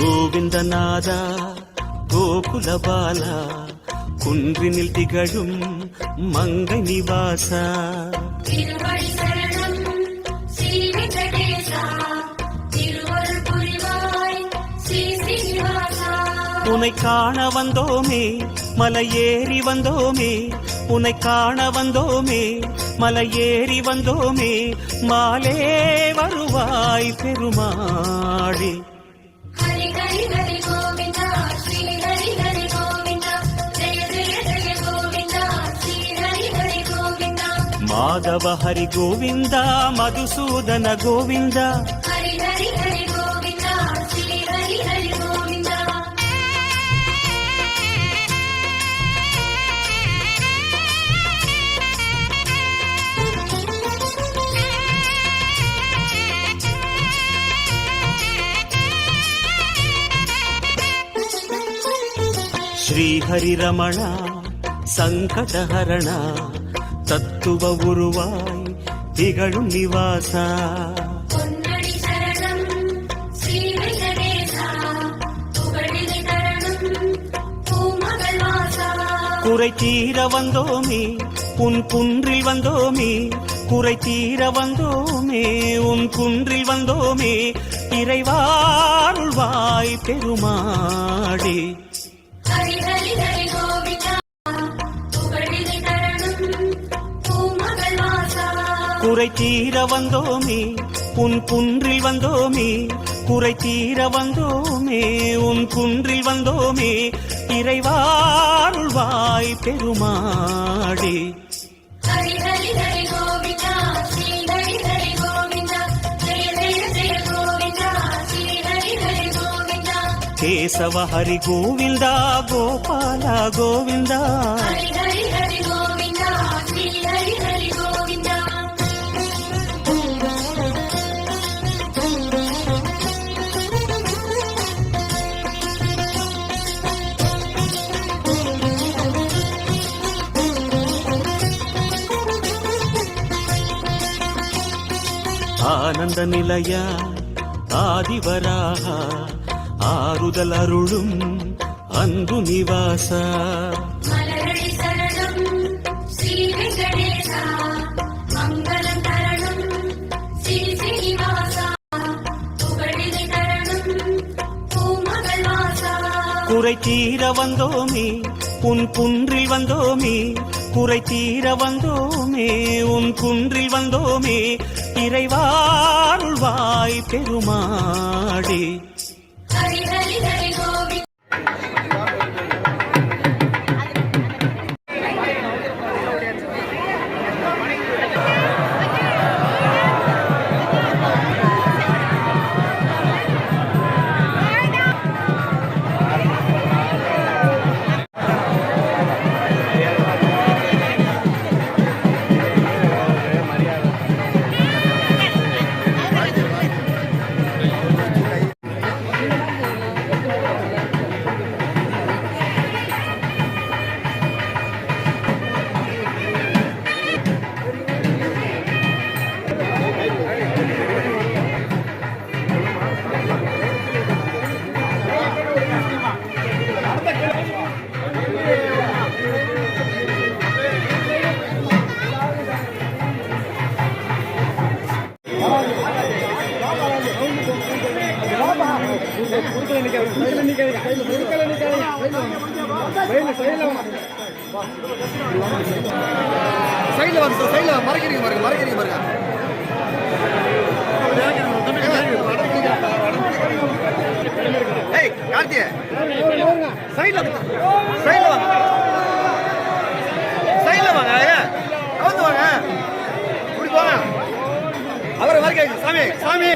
கோவிந்தநாதா கோகுல பாலா குன்றினில் திகழும் மங்கை நிவாசா உனை காண வந்தோமே மலையேறி வந்தோமே உனை காண வந்தோமே மலையேறி வந்தோமே மாலே வருவாய் பெருமாளே மாதவ ஹரி கோவிந்த மதுசூதன கோவிந்த ஹரி ஹரி ஹரி கோவிந்த ஸ்ரீ ஹரி ஹரி கோவிந்த ஸ்ரீ ஹரி ரமண சங்கடஹரண தத்துவ உருவாய் திகழும் நிவாசா குறை தீர வந்தோமே உன் குன்றில் வந்தோமே குறை தீர வந்தோமே உன் குன்றில் வந்தோமே இறைவாருள்வாய் பெருமாளே குறை தீர வந்தோமே உன் குன்றில் வந்தோமே குறை தீர வந்தோமே உன் குன்றில் வந்தோமே இறைவாருள்வாய் பெருமாளே கேசவ ஹரி கோவிந்தா கோபால கோவிந்தா ஆனந்த நிலைய ஆதிவராக ஆறுதல் அருளும் அன்பு நிவாச குறை தீர வந்தோமே உன் குன்றில் வந்தோமே குறை தீர வந்தோமே உன் குன்றில் வந்தோமே இறைவாருள்வாய் பெருமாளே மறைக்கிறீங்க பாருங்க கார்த்திய சைட்ல வாங்க கவுந்து வாங்க இப்படி போங்க அவரை மறைக்க சாமி